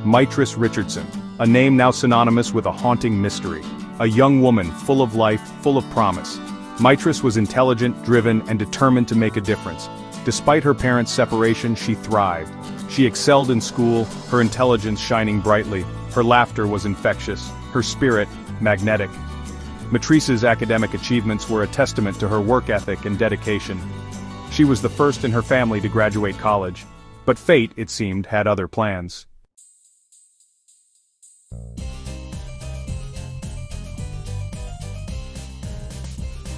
Mitris Richardson, a name now synonymous with a haunting mystery. A young woman full of life, full of promise. Mitris was intelligent, driven, and determined to make a difference. Despite her parents' separation, she thrived. She excelled in school, her intelligence shining brightly, her laughter was infectious, her spirit, magnetic. Mitris's academic achievements were a testament to her work ethic and dedication. She was the first in her family to graduate college. But fate, it seemed, had other plans.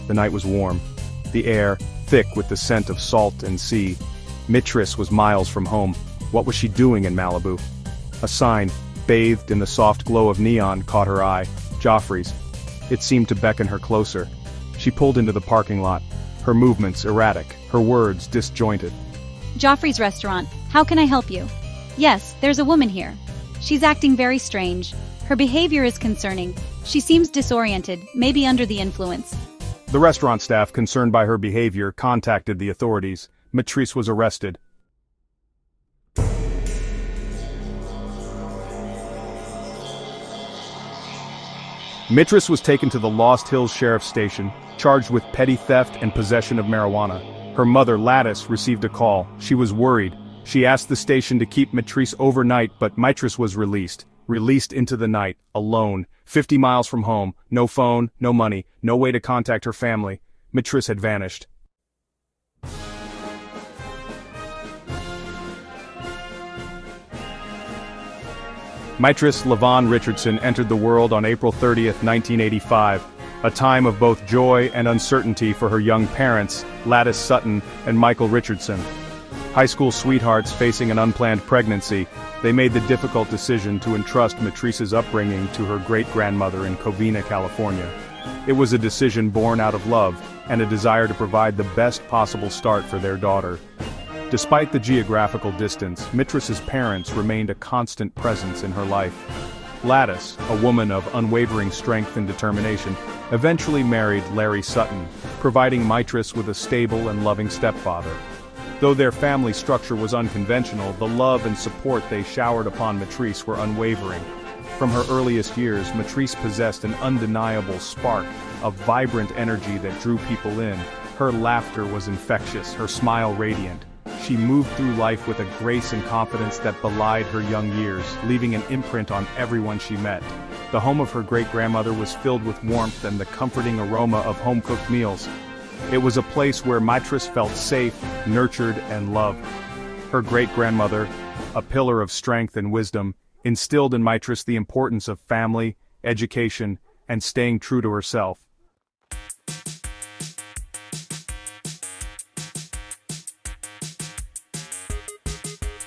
The night was warm, the air thick with the scent of salt and sea. Mitris was miles from home. What was she doing in Malibu? A sign, bathed in the soft glow of neon, caught her eye. Joffrey's. It seemed to beckon her closer. She pulled into the parking lot, her movements erratic, her words disjointed. Joffrey's restaurant. How can I help you? Yes, there's a woman here. She's acting very strange. Her behavior is concerning. She seems disoriented, maybe under the influence. The restaurant staff, concerned by her behavior, contacted the authorities. Mitris was arrested. Mitris was taken to the Lost Hills Sheriff's Station, charged with petty theft and possession of marijuana. Her mother, Lattice, received a call. She was worried. She asked the station to keep Mitris overnight, but Mitris was released. Released into the night, alone, 50 miles from home, no phone, no money, no way to contact her family. Mitris had vanished. Mitris Levon Richardson entered the world on April 30, 1985, a time of both joy and uncertainty for her young parents, Lattice Sutton and Michael Richardson. High school sweethearts facing an unplanned pregnancy, they made the difficult decision to entrust Mitris's upbringing to her great-grandmother in Covina, California. It was a decision born out of love and a desire to provide the best possible start for their daughter. Despite the geographical distance, Mitris's parents remained a constant presence in her life. Lattice, a woman of unwavering strength and determination, eventually married Larry Sutton, providing Mitris with a stable and loving stepfather. Though their family structure was unconventional, the love and support they showered upon Mitris were unwavering. From her earliest years, Mitris possessed an undeniable spark, a vibrant energy that drew people in. Her laughter was infectious, her smile radiant. She moved through life with a grace and confidence that belied her young years, leaving an imprint on everyone she met. The home of her great-grandmother was filled with warmth and the comforting aroma of home-cooked meals. It was a place where Mitris felt safe, nurtured, and loved. Her great-grandmother, a pillar of strength and wisdom, instilled in Mitris the importance of family, education, and staying true to herself.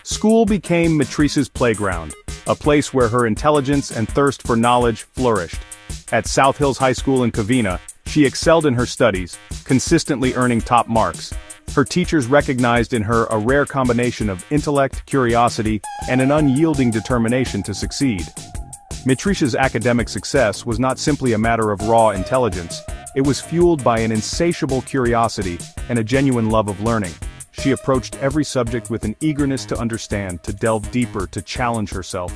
School became Mitris's playground, a place where her intelligence and thirst for knowledge flourished. At South Hills High School in Covina, she excelled in her studies, consistently earning top marks. Her teachers recognized in her a rare combination of intellect, curiosity, and an unyielding determination to succeed. Mitris's academic success was not simply a matter of raw intelligence, it was fueled by an insatiable curiosity and a genuine love of learning. She approached every subject with an eagerness to understand, to delve deeper, to challenge herself.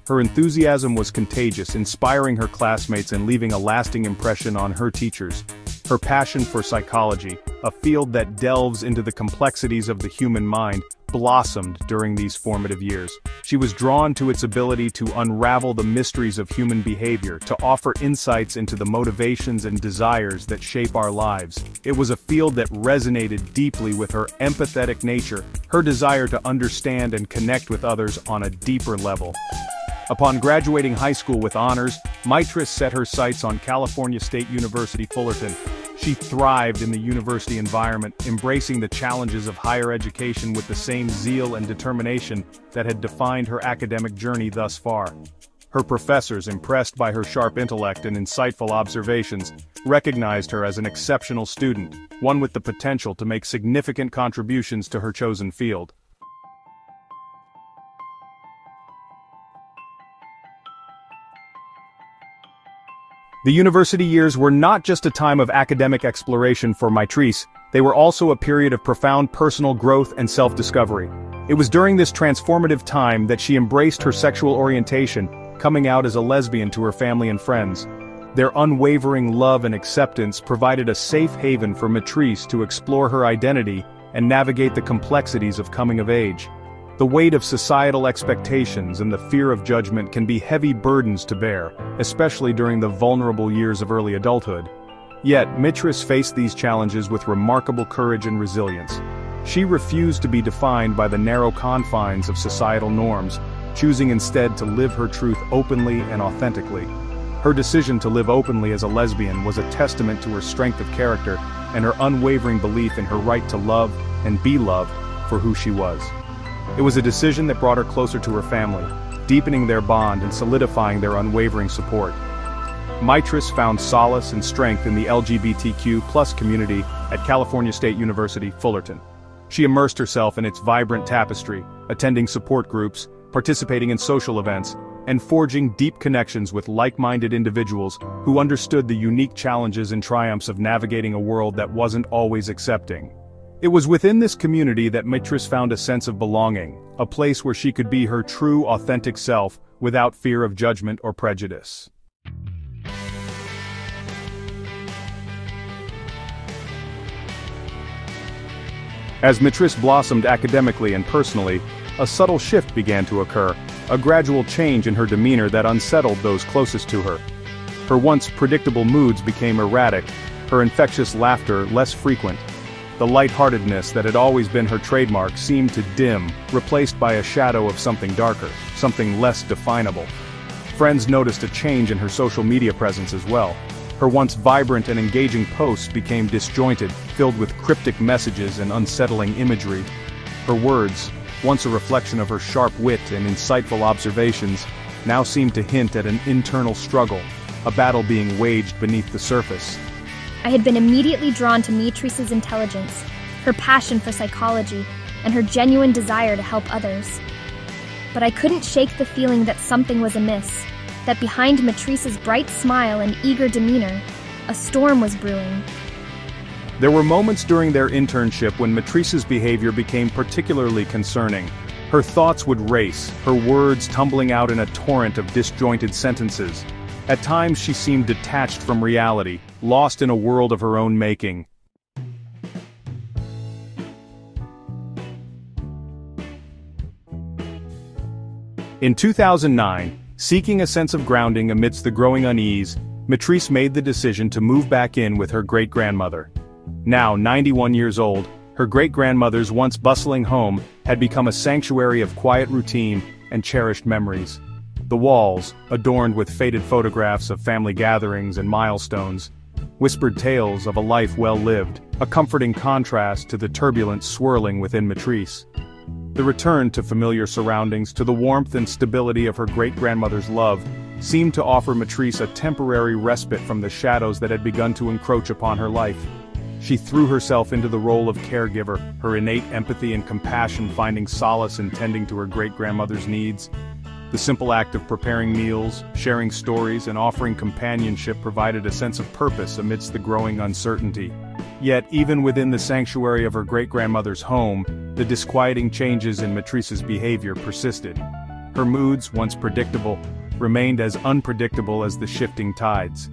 Her enthusiasm was contagious, inspiring her classmates and leaving a lasting impression on her teachers. Her passion for psychology, a field that delves into the complexities of the human mind, blossomed during these formative years. She was drawn to its ability to unravel the mysteries of human behavior, to offer insights into the motivations and desires that shape our lives. It was a field that resonated deeply with her empathetic nature, her desire to understand and connect with others on a deeper level. Upon graduating high school with honors, Mitris set her sights on California State University Fullerton. She thrived in the university environment, embracing the challenges of higher education with the same zeal and determination that had defined her academic journey thus far. Her professors, impressed by her sharp intellect and insightful observations, recognized her as an exceptional student, one with the potential to make significant contributions to her chosen field. The university years were not just a time of academic exploration for Mitris, they were also a period of profound personal growth and self-discovery. It was during this transformative time that she embraced her sexual orientation, coming out as a lesbian to her family and friends. Their unwavering love and acceptance provided a safe haven for Matrice to explore her identity and navigate the complexities of coming of age. The weight of societal expectations and the fear of judgment can be heavy burdens to bear, especially during the vulnerable years of early adulthood. Yet, Mitris faced these challenges with remarkable courage and resilience. She refused to be defined by the narrow confines of societal norms, choosing instead to live her truth openly and authentically. Her decision to live openly as a lesbian was a testament to her strength of character and her unwavering belief in her right to love and be loved for who she was. It was a decision that brought her closer to her family, deepening their bond and solidifying their unwavering support. Mitris found solace and strength in the LGBTQ+ community at California State University, Fullerton. She immersed herself in its vibrant tapestry, attending support groups, participating in social events, and forging deep connections with like-minded individuals who understood the unique challenges and triumphs of navigating a world that wasn't always accepting. It was within this community that Mitris found a sense of belonging, a place where she could be her true, authentic self without fear of judgment or prejudice. As Mitris blossomed academically and personally, a subtle shift began to occur, a gradual change in her demeanor that unsettled those closest to her. Her once predictable moods became erratic, her infectious laughter less frequent. The lightheartedness that had always been her trademark seemed to dim, replaced by a shadow of something darker, something less definable. Friends noticed a change in her social media presence as well. Her once vibrant and engaging posts became disjointed, filled with cryptic messages and unsettling imagery. Her words, once a reflection of her sharp wit and insightful observations, now seemed to hint at an internal struggle, a battle being waged beneath the surface. I had been immediately drawn to Mitris's intelligence, her passion for psychology, and her genuine desire to help others. But I couldn't shake the feeling that something was amiss, that behind Mitris's bright smile and eager demeanor, a storm was brewing. There were moments during their internship when Mitris's behavior became particularly concerning. Her thoughts would race, her words tumbling out in a torrent of disjointed sentences. At times she seemed detached from reality, lost in a world of her own making. In 2009, seeking a sense of grounding amidst the growing unease, Mitris made the decision to move back in with her great-grandmother. Now 91 years old, her great-grandmother's once bustling home had become a sanctuary of quiet routine and cherished memories. The walls, adorned with faded photographs of family gatherings and milestones, whispered tales of a life well lived, a comforting contrast to the turbulence swirling within Mitris. The return to familiar surroundings, to the warmth and stability of her great-grandmother's love, seemed to offer Mitris a temporary respite from the shadows that had begun to encroach upon her life. She threw herself into the role of caregiver, her innate empathy and compassion finding solace in tending to her great-grandmother's needs. The simple act of preparing meals, sharing stories, and offering companionship provided a sense of purpose amidst the growing uncertainty. Yet, even within the sanctuary of her great-grandmother's home, the disquieting changes in Mitris's behavior persisted. Her moods, once predictable, remained as unpredictable as the shifting tides.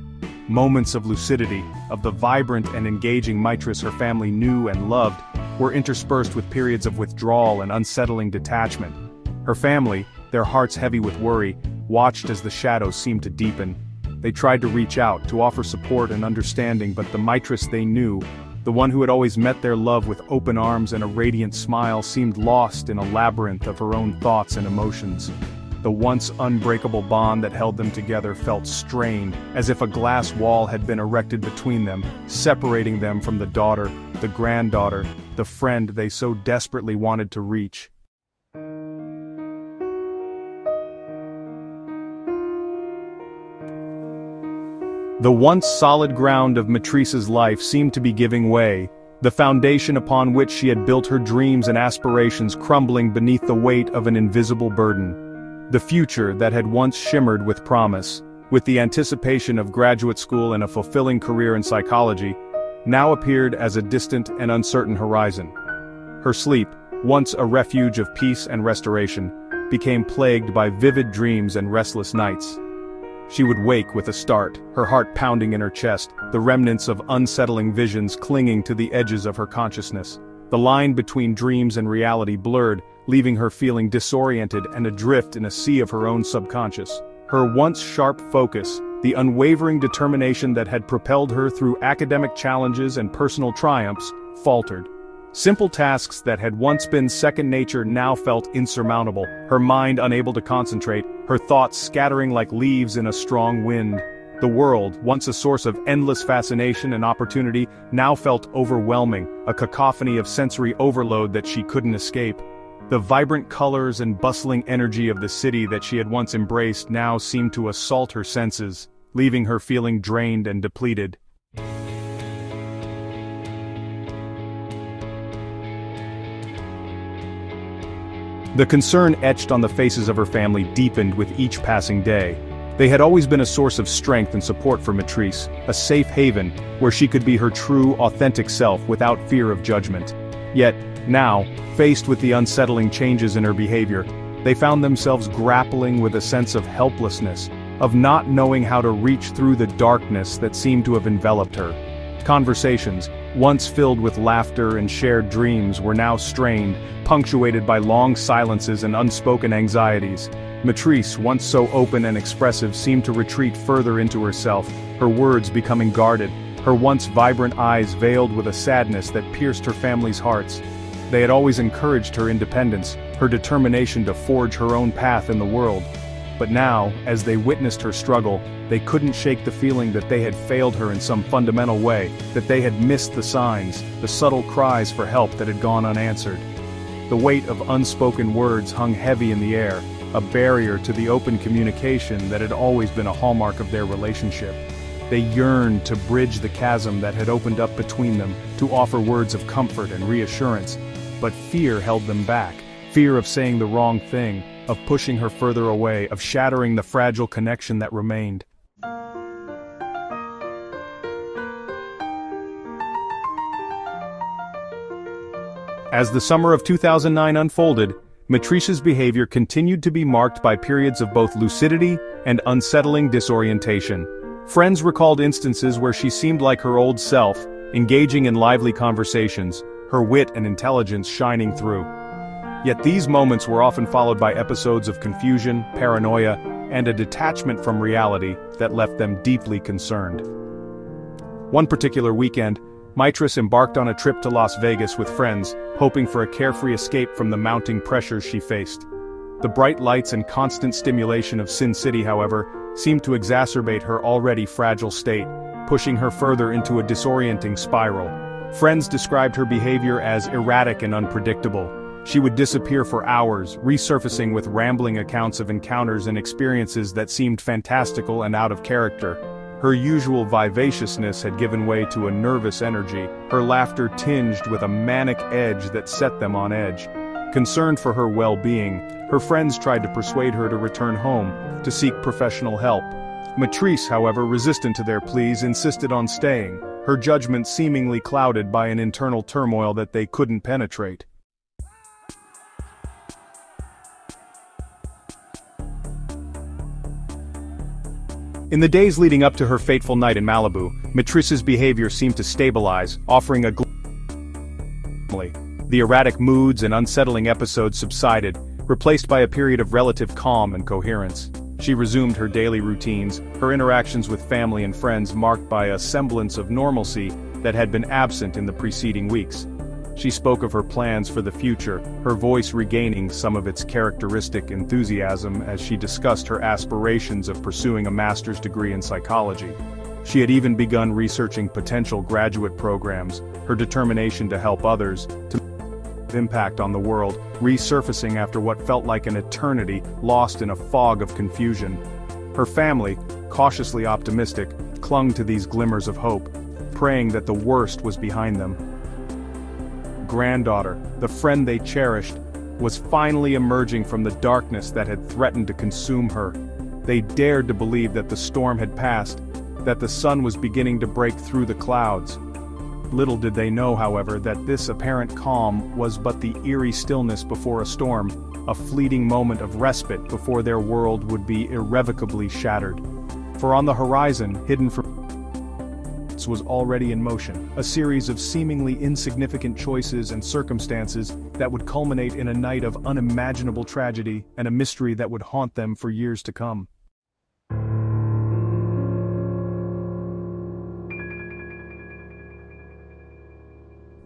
Moments of lucidity, of the vibrant and engaging Mitris her family knew and loved, were interspersed with periods of withdrawal and unsettling detachment. Her family, their hearts heavy with worry, watched as the shadows seemed to deepen. They tried to reach out, to offer support and understanding, but the Mitris they knew, the one who had always met their love with open arms and a radiant smile, seemed lost in a labyrinth of her own thoughts and emotions. The once unbreakable bond that held them together felt strained, as if a glass wall had been erected between them, separating them from the daughter, the granddaughter, the friend they so desperately wanted to reach. The once solid ground of Mitris's life seemed to be giving way, the foundation upon which she had built her dreams and aspirations crumbling beneath the weight of an invisible burden. The future that had once shimmered with promise, with the anticipation of graduate school and a fulfilling career in psychology, now appeared as a distant and uncertain horizon. Her sleep, once a refuge of peace and restoration, became plagued by vivid dreams and restless nights. She would wake with a start, her heart pounding in her chest, the remnants of unsettling visions clinging to the edges of her consciousness. The line between dreams and reality blurred, leaving her feeling disoriented and adrift in a sea of her own subconscious. Her once sharp focus, the unwavering determination that had propelled her through academic challenges and personal triumphs, faltered. Simple tasks that had once been second nature now felt insurmountable, her mind unable to concentrate, her thoughts scattering like leaves in a strong wind. The world, once a source of endless fascination and opportunity, now felt overwhelming, a cacophony of sensory overload that she couldn't escape. The vibrant colors and bustling energy of the city that she had once embraced now seemed to assault her senses, leaving her feeling drained and depleted. The concern etched on the faces of her family deepened with each passing day. They had always been a source of strength and support for Matrice, a safe haven where she could be her true, authentic self without fear of judgment. Yet, now, faced with the unsettling changes in her behavior, they found themselves grappling with a sense of helplessness, of not knowing how to reach through the darkness that seemed to have enveloped her. Conversations, once filled with laughter and shared dreams, were now strained, punctuated by long silences and unspoken anxieties. Matrice, once so open and expressive, seemed to retreat further into herself, her words becoming guarded, her once vibrant eyes veiled with a sadness that pierced her family's hearts. They had always encouraged her independence, her determination to forge her own path in the world. But now, as they witnessed her struggle, they couldn't shake the feeling that they had failed her in some fundamental way, that they had missed the signs, the subtle cries for help that had gone unanswered. The weight of unspoken words hung heavy in the air, a barrier to the open communication that had always been a hallmark of their relationship. They yearned to bridge the chasm that had opened up between them, to offer words of comfort and reassurance, but fear held them back, fear of saying the wrong thing, of pushing her further away, of shattering the fragile connection that remained. As the summer of 2009 unfolded, Matrice's behavior continued to be marked by periods of both lucidity and unsettling disorientation. Friends recalled instances where she seemed like her old self, engaging in lively conversations, her wit and intelligence shining through. Yet these moments were often followed by episodes of confusion, paranoia, and a detachment from reality that left them deeply concerned. One particular weekend, Matrice embarked on a trip to Las Vegas with friends, hoping for a carefree escape from the mounting pressures she faced. The bright lights and constant stimulation of Sin City, however, seemed to exacerbate her already fragile state, pushing her further into a disorienting spiral. Friends described her behavior as erratic and unpredictable. She would disappear for hours, resurfacing with rambling accounts of encounters and experiences that seemed fantastical and out of character. Her usual vivaciousness had given way to a nervous energy, her laughter tinged with a manic edge that set them on edge. Concerned for her well-being, her friends tried to persuade her to return home, to seek professional help. Matrice, however, resistant to their pleas, insisted on staying, her judgment seemingly clouded by an internal turmoil that they couldn't penetrate. In the days leading up to her fateful night in Malibu, Matrice's behavior seemed to stabilize, offering a glimpse. The erratic moods and unsettling episodes subsided, replaced by a period of relative calm and coherence. She resumed her daily routines, her interactions with family and friends marked by a semblance of normalcy that had been absent in the preceding weeks. She spoke of her plans for the future, her voice regaining some of its characteristic enthusiasm as she discussed her aspirations of pursuing a master's degree in psychology. She had even begun researching potential graduate programs, her determination to help others, to impact on the world, resurfacing after what felt like an eternity, lost in a fog of confusion. Her family, cautiously optimistic, clung to these glimmers of hope, praying that the worst was behind them. Granddaughter, the friend they cherished, was finally emerging from the darkness that had threatened to consume her. They dared to believe that the storm had passed, that the sun was beginning to break through the clouds. Little did they know, however, that this apparent calm was but the eerie stillness before a storm, a fleeting moment of respite before their world would be irrevocably shattered. For on the horizon, hidden from was already in motion, a series of seemingly insignificant choices and circumstances that would culminate in a night of unimaginable tragedy and a mystery that would haunt them for years to come.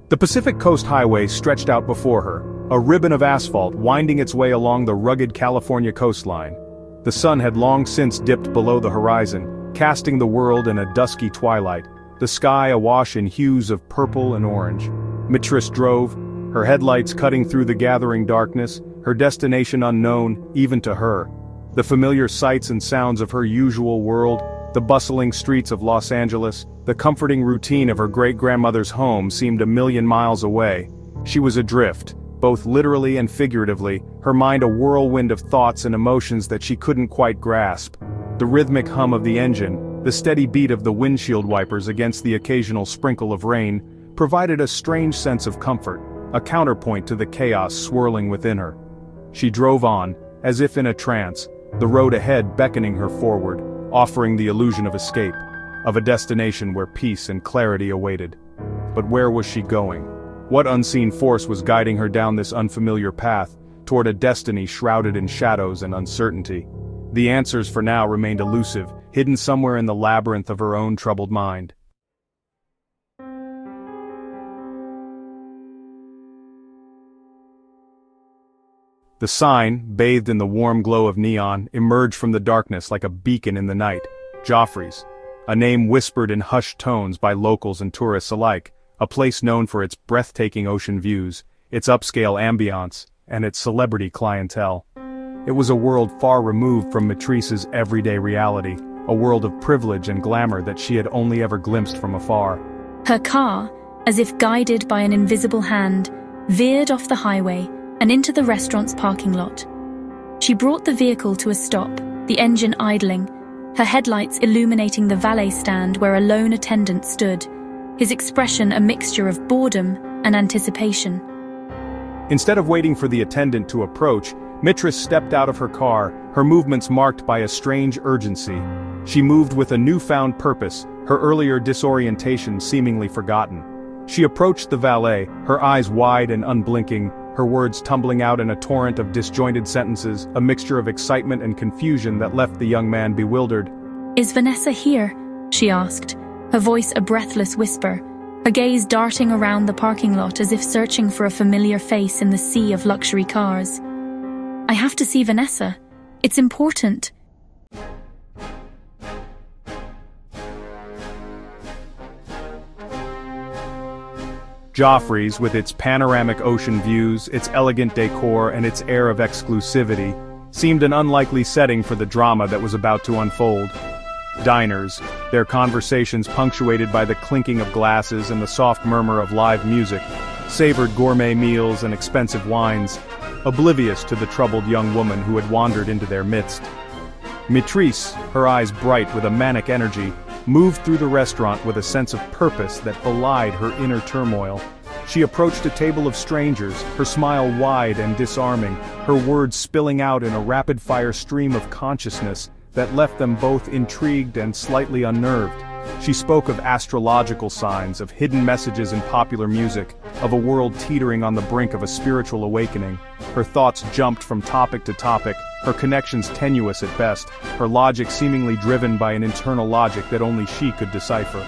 The Pacific Coast Highway stretched out before her, a ribbon of asphalt winding its way along the rugged California coastline. The sun had long since dipped below the horizon, casting the world in a dusky twilight, the sky awash in hues of purple and orange. Mitris drove, her headlights cutting through the gathering darkness, her destination unknown, even to her. The familiar sights and sounds of her usual world, the bustling streets of Los Angeles, the comforting routine of her great-grandmother's home seemed a million miles away. She was adrift, both literally and figuratively, her mind a whirlwind of thoughts and emotions that she couldn't quite grasp. The rhythmic hum of the engine, the steady beat of the windshield wipers against the occasional sprinkle of rain, provided a strange sense of comfort, a counterpoint to the chaos swirling within her. She drove on, as if in a trance, the road ahead beckoning her forward, offering the illusion of escape, of a destination where peace and clarity awaited. But where was she going? What unseen force was guiding her down this unfamiliar path, toward a destiny shrouded in shadows and uncertainty? The answers for now remained elusive, hidden somewhere in the labyrinth of her own troubled mind. The sign, bathed in the warm glow of neon, emerged from the darkness like a beacon in the night. Joffrey's, a name whispered in hushed tones by locals and tourists alike, a place known for its breathtaking ocean views, its upscale ambiance, and its celebrity clientele. It was a world far removed from Mitris's everyday reality, a world of privilege and glamour that she had only ever glimpsed from afar. Her car, as if guided by an invisible hand, veered off the highway and into the restaurant's parking lot. She brought the vehicle to a stop, the engine idling, her headlights illuminating the valet stand where a lone attendant stood, his expression a mixture of boredom and anticipation. Instead of waiting for the attendant to approach, Mitris stepped out of her car, her movements marked by a strange urgency. She moved with a newfound purpose, her earlier disorientation seemingly forgotten. She approached the valet, her eyes wide and unblinking, her words tumbling out in a torrent of disjointed sentences, a mixture of excitement and confusion that left the young man bewildered. "Is Vanessa here?" she asked, her voice a breathless whisper, her gaze darting around the parking lot as if searching for a familiar face in the sea of luxury cars. "I have to see Vanessa. It's important." Joffrey's, with its panoramic ocean views, its elegant decor, and its air of exclusivity, seemed an unlikely setting for the drama that was about to unfold. Diners, their conversations punctuated by the clinking of glasses and the soft murmur of live music, savored gourmet meals and expensive wines, oblivious to the troubled young woman who had wandered into their midst. Mitris, her eyes bright with a manic energy, moved through the restaurant with a sense of purpose that belied her inner turmoil. She approached a table of strangers, her smile wide and disarming, her words spilling out in a rapid-fire stream of consciousness that left them both intrigued and slightly unnerved. She spoke of astrological signs, of hidden messages in popular music, of a world teetering on the brink of a spiritual awakening. Her thoughts jumped from topic to topic, her connections tenuous at best, her logic seemingly driven by an internal logic that only she could decipher.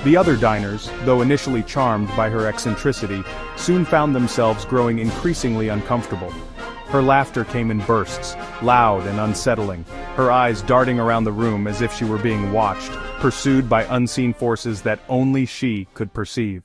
The other diners, though initially charmed by her eccentricity, soon found themselves growing increasingly uncomfortable. Her laughter came in bursts, loud and unsettling, her eyes darting around the room as if she were being watched, pursued by unseen forces that only she could perceive.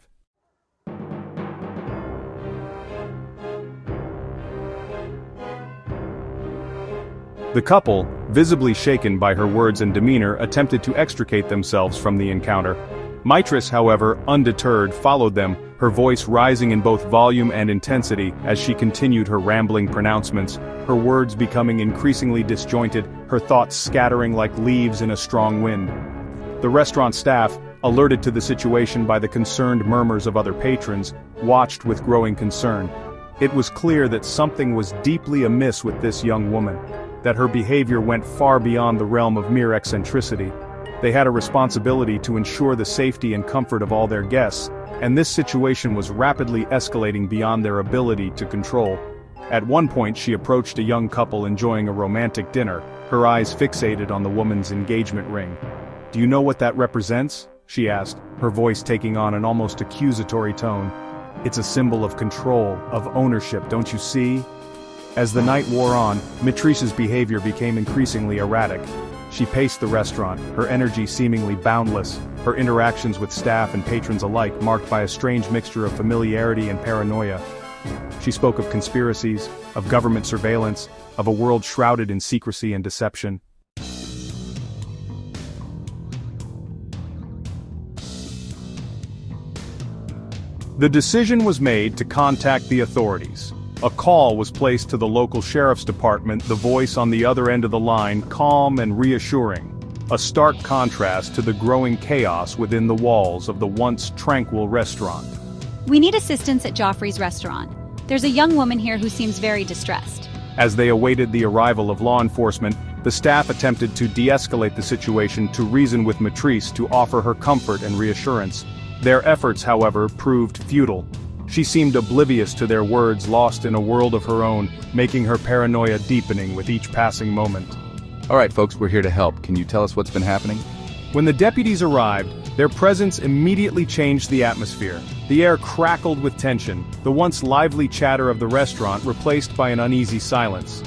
The couple, visibly shaken by her words and demeanor, attempted to extricate themselves from the encounter. Mitris, however, undeterred, followed them, her voice rising in both volume and intensity as she continued her rambling pronouncements, her words becoming increasingly disjointed, her thoughts scattering like leaves in a strong wind. The restaurant staff, alerted to the situation by the concerned murmurs of other patrons, watched with growing concern. It was clear that something was deeply amiss with this young woman, that her behavior went far beyond the realm of mere eccentricity. They had a responsibility to ensure the safety and comfort of all their guests, and this situation was rapidly escalating beyond their ability to control. At one point she approached a young couple enjoying a romantic dinner, her eyes fixated on the woman's engagement ring. "Do you know what that represents?" she asked, her voice taking on an almost accusatory tone. "It's a symbol of control, of ownership, don't you see?" As the night wore on, Mitrice's behavior became increasingly erratic. She paced the restaurant, her energy seemingly boundless, her interactions with staff and patrons alike marked by a strange mixture of familiarity and paranoia. She spoke of conspiracies, of government surveillance, of a world shrouded in secrecy and deception. The decision was made to contact the authorities. A call was placed to the local sheriff's department, the voice on the other end of the line calm and reassuring, a stark contrast to the growing chaos within the walls of the once tranquil restaurant. We need assistance at Joffrey's restaurant. There's a young woman here who seems very distressed. As they awaited the arrival of law enforcement, the staff attempted to de-escalate the situation, to reason with Mitrice, to offer her comfort and reassurance. Their efforts, however, proved futile. She seemed oblivious to their words, lost in a world of her own, making her paranoia deepening with each passing moment. All right, folks, we're here to help. Can you tell us what's been happening? When the deputies arrived, their presence immediately changed the atmosphere. The air crackled with tension, the once lively chatter of the restaurant replaced by an uneasy silence.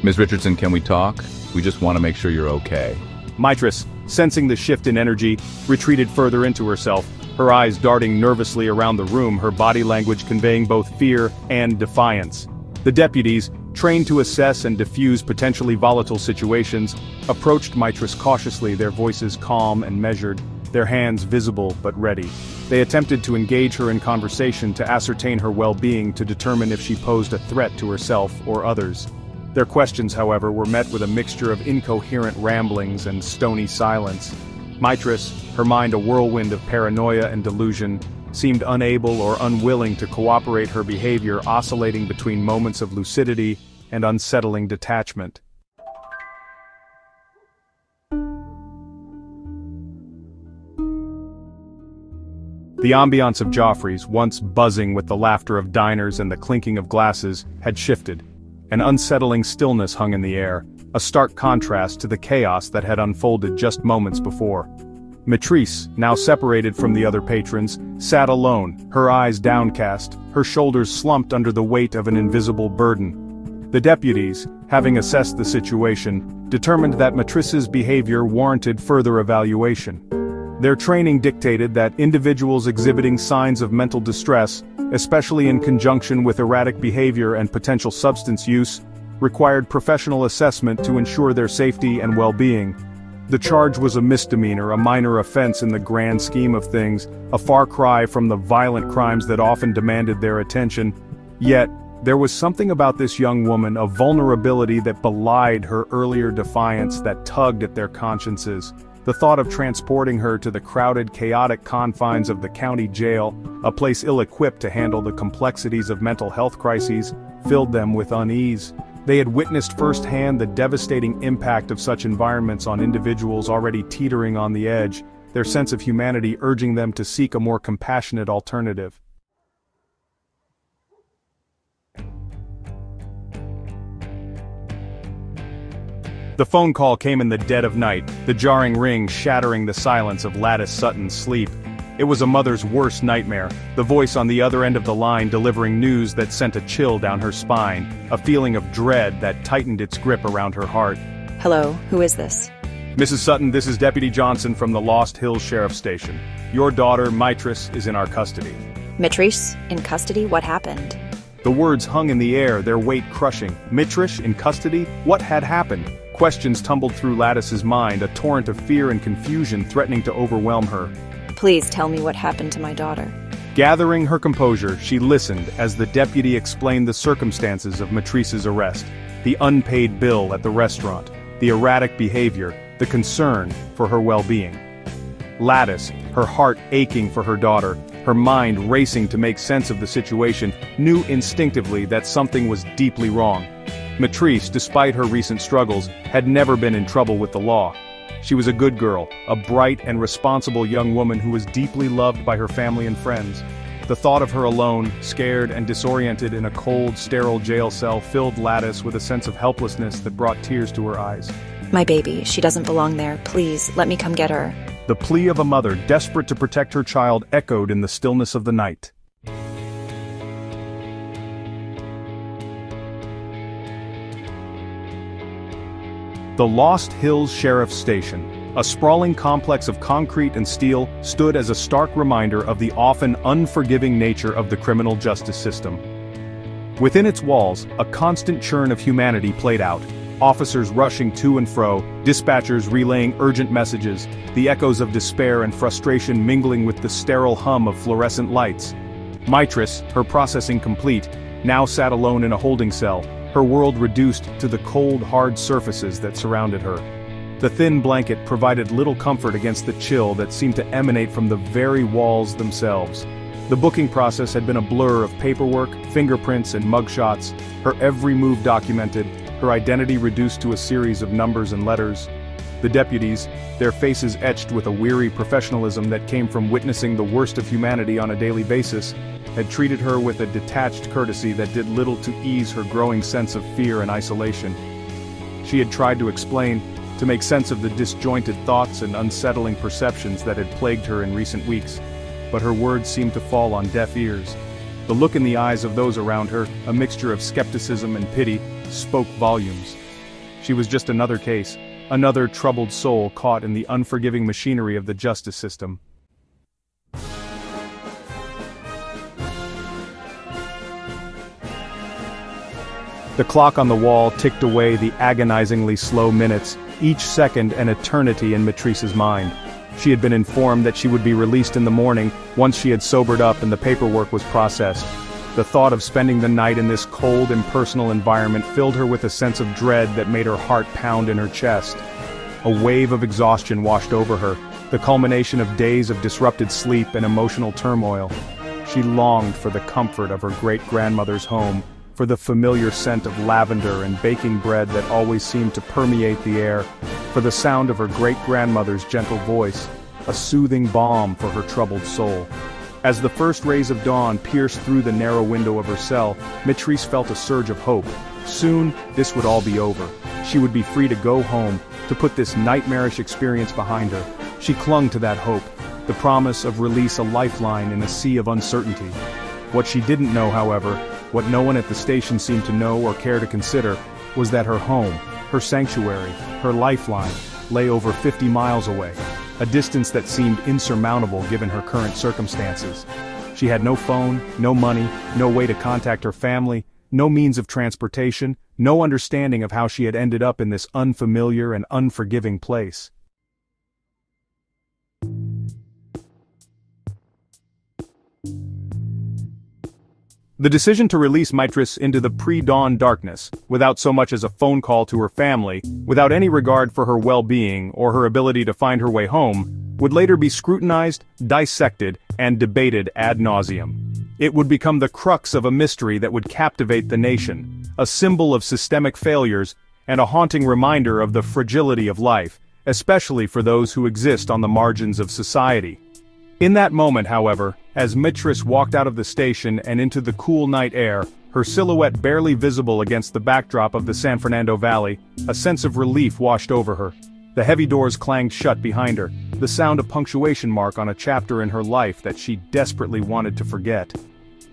Ms. Richardson, can we talk? We just want to make sure you're okay. Mitrice, sensing the shift in energy, retreated further into herself, her eyes darting nervously around the room, her body language conveying both fear and defiance. The deputies, trained to assess and diffuse potentially volatile situations, approached Mitrice cautiously, their voices calm and measured, their hands visible but ready. They attempted to engage her in conversation, to ascertain her well-being, to determine if she posed a threat to herself or others. Their questions, however, were met with a mixture of incoherent ramblings and stony silence. Mitrice, her mind a whirlwind of paranoia and delusion, seemed unable or unwilling to cooperate, her behavior oscillating between moments of lucidity and unsettling detachment. The ambiance of Joffrey's, once buzzing with the laughter of diners and the clinking of glasses, had shifted. An unsettling stillness hung in the air, a stark contrast to the chaos that had unfolded just moments before. Mitrice, now separated from the other patrons, sat alone, her eyes downcast, her shoulders slumped under the weight of an invisible burden. The deputies, having assessed the situation, determined that Mitrice's behavior warranted further evaluation. Their training dictated that individuals exhibiting signs of mental distress, especially in conjunction with erratic behavior and potential substance use, required professional assessment to ensure their safety and well-being. The charge was a misdemeanor, a minor offense in the grand scheme of things, a far cry from the violent crimes that often demanded their attention. Yet, there was something about this young woman, a vulnerability that belied her earlier defiance, that tugged at their consciences. The thought of transporting her to the crowded, chaotic confines of the county jail, a place ill-equipped to handle the complexities of mental health crises, filled them with unease. They had witnessed firsthand the devastating impact of such environments on individuals already teetering on the edge, their sense of humanity urging them to seek a more compassionate alternative. The phone call came in the dead of night, the jarring ring shattering the silence of Lattice Sutton's sleep. It was a mother's worst nightmare, the voice on the other end of the line delivering news that sent a chill down her spine, a feeling of dread that tightened its grip around her heart. Hello, who is this? Mrs. Sutton, this is Deputy Johnson from the Lost Hills Sheriff's Station. Your daughter, Mitrice, is in our custody. Mitrice? In custody? What happened? The words hung in the air, their weight crushing. Mitrice in custody? What had happened? Questions tumbled through Lattice's mind, a torrent of fear and confusion threatening to overwhelm her. Please tell me what happened to my daughter. Gathering her composure, she listened as the deputy explained the circumstances of Mitrice's arrest, the unpaid bill at the restaurant, the erratic behavior, the concern for her well-being. Lattice, her heart aching for her daughter, her mind racing to make sense of the situation, knew instinctively that something was deeply wrong. Matrice, despite her recent struggles, had never been in trouble with the law. She was a good girl, a bright and responsible young woman who was deeply loved by her family and friends. The thought of her alone, scared and disoriented in a cold, sterile jail cell filled Lattice with a sense of helplessness that brought tears to her eyes. My baby, she doesn't belong there. Please, let me come get her. The plea of a mother desperate to protect her child echoed in the stillness of the night. The Lost Hills Sheriff's Station, a sprawling complex of concrete and steel, stood as a stark reminder of the often unforgiving nature of the criminal justice system. Within its walls, a constant churn of humanity played out. Officers rushing to and fro, dispatchers relaying urgent messages, the echoes of despair and frustration mingling with the sterile hum of fluorescent lights. Mitrice, her processing complete, now sat alone in a holding cell, her world reduced to the cold, hard surfaces that surrounded her. The thin blanket provided little comfort against the chill that seemed to emanate from the very walls themselves. The booking process had been a blur of paperwork, fingerprints, and mugshots, her every move documented, her identity reduced to a series of numbers and letters. The deputies, their faces etched with a weary professionalism that came from witnessing the worst of humanity on a daily basis, had treated her with a detached courtesy that did little to ease her growing sense of fear and isolation. She had tried to explain, to make sense of the disjointed thoughts and unsettling perceptions that had plagued her in recent weeks, but her words seemed to fall on deaf ears. The look in the eyes of those around her, a mixture of skepticism and pity, spoke volumes. She was just another case, another troubled soul caught in the unforgiving machinery of the justice system. The clock on the wall ticked away the agonizingly slow minutes, each second an eternity in Matrice's mind. She had been informed that she would be released in the morning, once she had sobered up and the paperwork was processed. The thought of spending the night in this cold, impersonal environment filled her with a sense of dread that made her heart pound in her chest. A wave of exhaustion washed over her, the culmination of days of disrupted sleep and emotional turmoil. She longed for the comfort of her great-grandmother's home, for the familiar scent of lavender and baking bread that always seemed to permeate the air, for the sound of her great-grandmother's gentle voice, a soothing balm for her troubled soul. As the first rays of dawn pierced through the narrow window of her cell, Matrice felt a surge of hope. Soon, this would all be over. She would be free to go home, to put this nightmarish experience behind her. She clung to that hope, the promise of release, a lifeline in a sea of uncertainty. What she didn't know, however, what no one at the station seemed to know or care to consider, was that her home, her sanctuary, her lifeline, lay over 50 miles away, a distance that seemed insurmountable given her current circumstances. She had no phone, no money, no way to contact her family, no means of transportation, no understanding of how she had ended up in this unfamiliar and unforgiving place. The decision to release Mitrice into the pre-dawn darkness, without so much as a phone call to her family, without any regard for her well-being or her ability to find her way home, would later be scrutinized, dissected, and debated ad nauseum. It would become the crux of a mystery that would captivate the nation, a symbol of systemic failures, and a haunting reminder of the fragility of life, especially for those who exist on the margins of society. In that moment, however, as Mitrice walked out of the station and into the cool night air, her silhouette barely visible against the backdrop of the San Fernando Valley, a sense of relief washed over her. The heavy doors clanged shut behind her, the sound a punctuation mark on a chapter in her life that she desperately wanted to forget.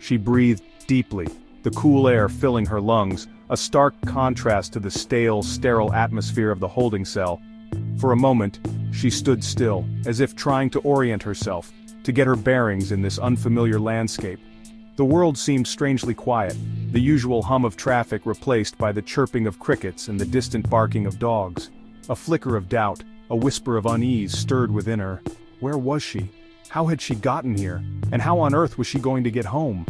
She breathed deeply, the cool air filling her lungs, a stark contrast to the stale, sterile atmosphere of the holding cell. For a moment, she stood still, as if trying to orient herself, to get her bearings in this unfamiliar landscape. The world seemed strangely quiet, the usual hum of traffic replaced by the chirping of crickets and the distant barking of dogs. A flicker of doubt, a whisper of unease stirred within her. Where was she? How had she gotten here? And how on earth was she going to get home?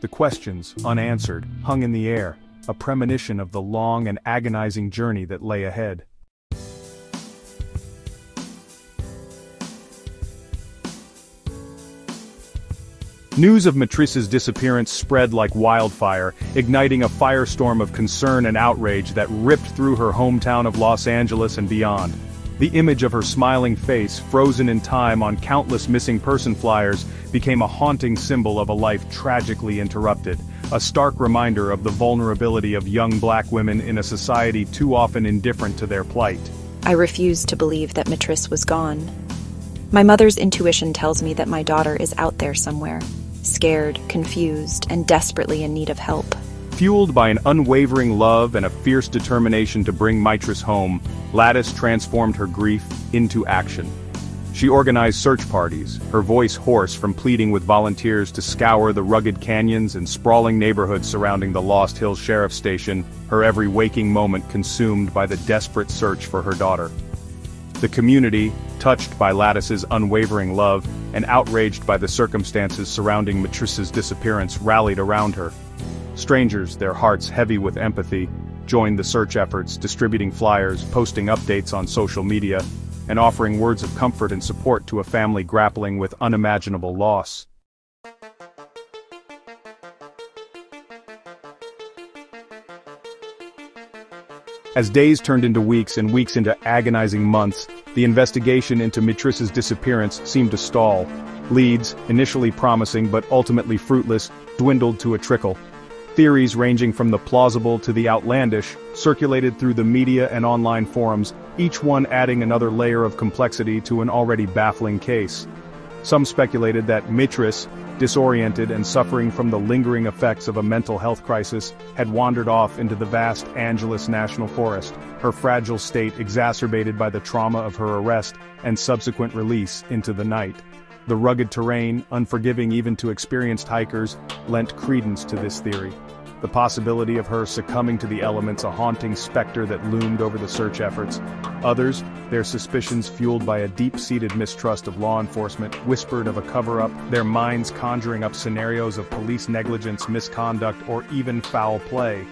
The questions, unanswered, hung in the air, a premonition of the long and agonizing journey that lay ahead. News of Matrice's disappearance spread like wildfire, igniting a firestorm of concern and outrage that ripped through her hometown of Los Angeles and beyond. The image of her smiling face, frozen in time on countless missing person flyers, became a haunting symbol of a life tragically interrupted, a stark reminder of the vulnerability of young black women in a society too often indifferent to their plight. I refused to believe that Matrice was gone. My mother's intuition tells me that my daughter is out there somewhere, scared, confused, and desperately in need of help. Fueled by an unwavering love and a fierce determination to bring Matrice home, Lattice transformed her grief into action. She organized search parties, her voice hoarse from pleading with volunteers to scour the rugged canyons and sprawling neighborhoods surrounding the Lost Hills Sheriff's Station, her every waking moment consumed by the desperate search for her daughter. The community, touched by Lattice's unwavering love and outraged by the circumstances surrounding Matrice's disappearance, rallied around her. Strangers, their hearts heavy with empathy, joined the search efforts, distributing flyers, posting updates on social media, and offering words of comfort and support to a family grappling with unimaginable loss. As days turned into weeks and weeks into agonizing months, the investigation into Matrice's disappearance seemed to stall. Leads, initially promising but ultimately fruitless, dwindled to a trickle. Theories ranging from the plausible to the outlandish circulated through the media and online forums, each one adding another layer of complexity to an already baffling case. Some speculated that Matrice, disoriented and suffering from the lingering effects of a mental health crisis, had wandered off into the vast Angeles National Forest, her fragile state exacerbated by the trauma of her arrest and subsequent release into the night. The rugged terrain, unforgiving even to experienced hikers, lent credence to this theory. The possibility of her succumbing to the elements a haunting specter that loomed over the search efforts. Others, their suspicions fueled by a deep-seated mistrust of law enforcement, whispered of a cover-up, their minds conjuring up scenarios of police negligence, misconduct, or even foul play.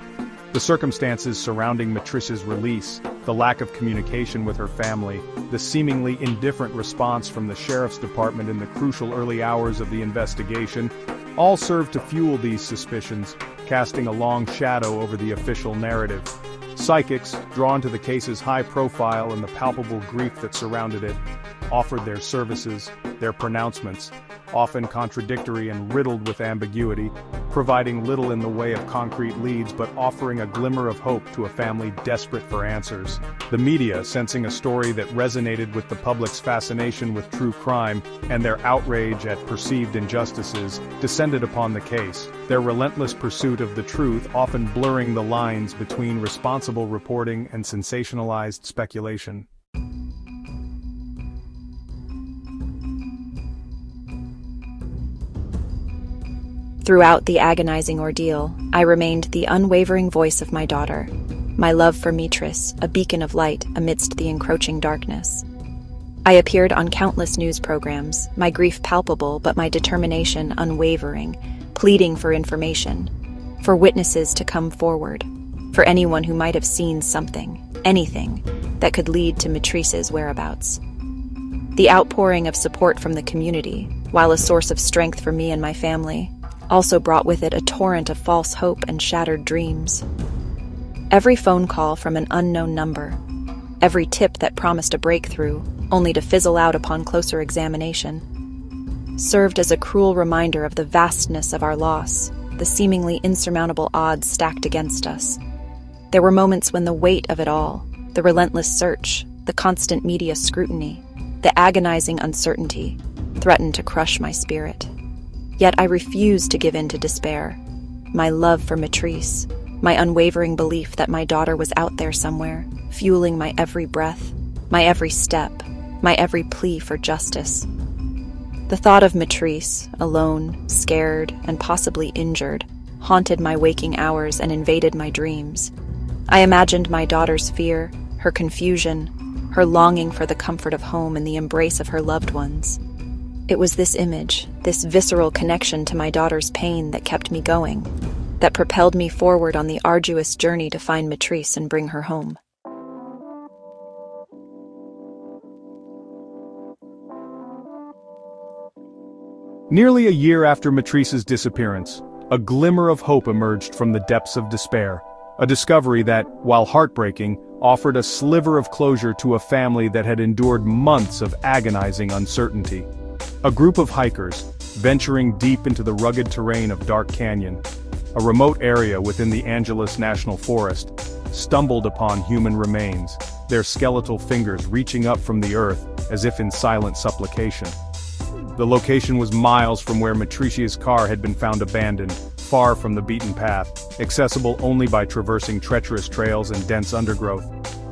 The circumstances surrounding Matrice's release, the lack of communication with her family, the seemingly indifferent response from the sheriff's department in the crucial early hours of the investigation, all served to fuel these suspicions, casting a long shadow over the official narrative. Psychics, drawn to the case's high profile and the palpable grief that surrounded it, offered their services, their pronouncements, often contradictory and riddled with ambiguity, providing little in the way of concrete leads but offering a glimmer of hope to a family desperate for answers. The media, sensing a story that resonated with the public's fascination with true crime and their outrage at perceived injustices, descended upon the case, their relentless pursuit of the truth often blurring the lines between responsible reporting and sensationalized speculation. Throughout the agonizing ordeal, I remained the unwavering voice of my daughter, my love for Matrice, a beacon of light amidst the encroaching darkness. I appeared on countless news programs, my grief palpable but my determination unwavering, pleading for information, for witnesses to come forward, for anyone who might have seen something, anything, that could lead to Matrice's whereabouts. The outpouring of support from the community, while a source of strength for me and my family, also brought with it a torrent of false hope and shattered dreams. Every phone call from an unknown number, every tip that promised a breakthrough, only to fizzle out upon closer examination, served as a cruel reminder of the vastness of our loss, the seemingly insurmountable odds stacked against us. There were moments when the weight of it all, the relentless search, the constant media scrutiny, the agonizing uncertainty, threatened to crush my spirit. Yet I refused to give in to despair. My love for Matrice, my unwavering belief that my daughter was out there somewhere, fueling my every breath, my every step, my every plea for justice. The thought of Matrice, alone, scared, and possibly injured, haunted my waking hours and invaded my dreams. I imagined my daughter's fear, her confusion, her longing for the comfort of home and the embrace of her loved ones. It was this image, this visceral connection to my daughter's pain that kept me going, that propelled me forward on the arduous journey to find Matrice and bring her home. Nearly a year after Matrice's disappearance, a glimmer of hope emerged from the depths of despair. A discovery that, while heartbreaking, offered a sliver of closure to a family that had endured months of agonizing uncertainty. A group of hikers, venturing deep into the rugged terrain of Dark Canyon, a remote area within the Angeles National Forest, stumbled upon human remains, their skeletal fingers reaching up from the earth as if in silent supplication. The location was miles from where Matricia's car had been found abandoned, far from the beaten path, accessible only by traversing treacherous trails and dense undergrowth.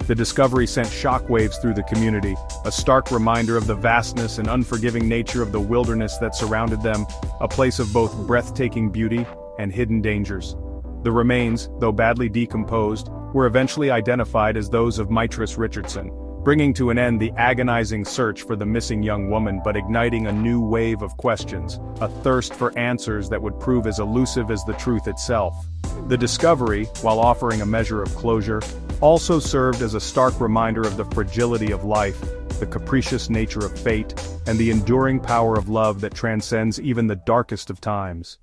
The discovery sent shockwaves through the community, a stark reminder of the vastness and unforgiving nature of the wilderness that surrounded them, a place of both breathtaking beauty and hidden dangers. The remains, though badly decomposed, were eventually identified as those of Mitrice Richardson, bringing to an end the agonizing search for the missing young woman but igniting a new wave of questions, a thirst for answers that would prove as elusive as the truth itself. The discovery, while offering a measure of closure, also served as a stark reminder of the fragility of life, the capricious nature of fate, and the enduring power of love that transcends even the darkest of times.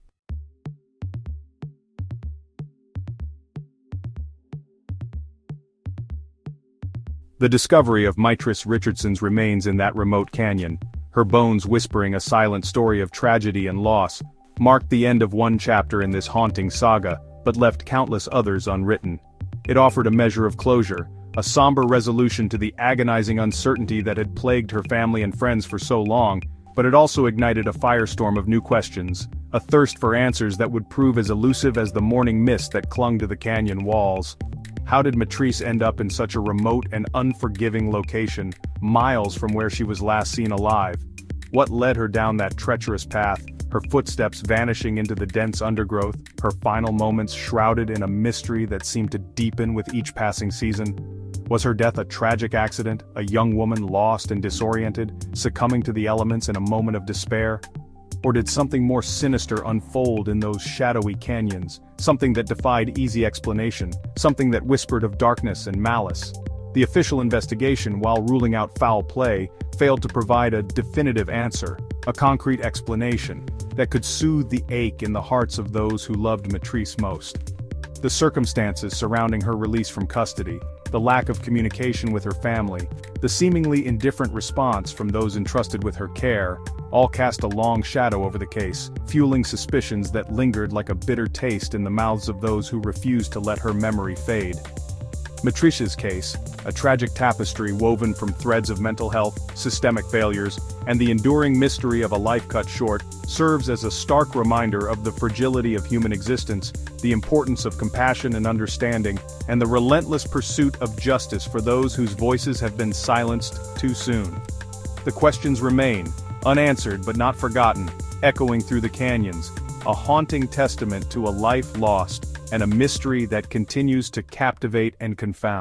The discovery of Mitrice Richardson's remains in that remote canyon, her bones whispering a silent story of tragedy and loss, marked the end of one chapter in this haunting saga, but left countless others unwritten. It offered a measure of closure, a somber resolution to the agonizing uncertainty that had plagued her family and friends for so long, but it also ignited a firestorm of new questions, a thirst for answers that would prove as elusive as the morning mist that clung to the canyon walls. How did Matrice end up in such a remote and unforgiving location, miles from where she was last seen alive? What led her down that treacherous path, her footsteps vanishing into the dense undergrowth, her final moments shrouded in a mystery that seemed to deepen with each passing season? Was her death a tragic accident, a young woman lost and disoriented, succumbing to the elements in a moment of despair? Or did something more sinister unfold in those shadowy canyons, something that defied easy explanation, something that whispered of darkness and malice? The official investigation, while ruling out foul play, failed to provide a definitive answer, a concrete explanation, that could soothe the ache in the hearts of those who loved Matrice most. The circumstances surrounding her release from custody, the lack of communication with her family, the seemingly indifferent response from those entrusted with her care, all cast a long shadow over the case, fueling suspicions that lingered like a bitter taste in the mouths of those who refused to let her memory fade. Matricia's case, a tragic tapestry woven from threads of mental health, systemic failures, and the enduring mystery of a life cut short, serves as a stark reminder of the fragility of human existence, the importance of compassion and understanding, and the relentless pursuit of justice for those whose voices have been silenced too soon. The questions remain, unanswered but not forgotten, echoing through the canyons, a haunting testament to a life lost, and a mystery that continues to captivate and confound.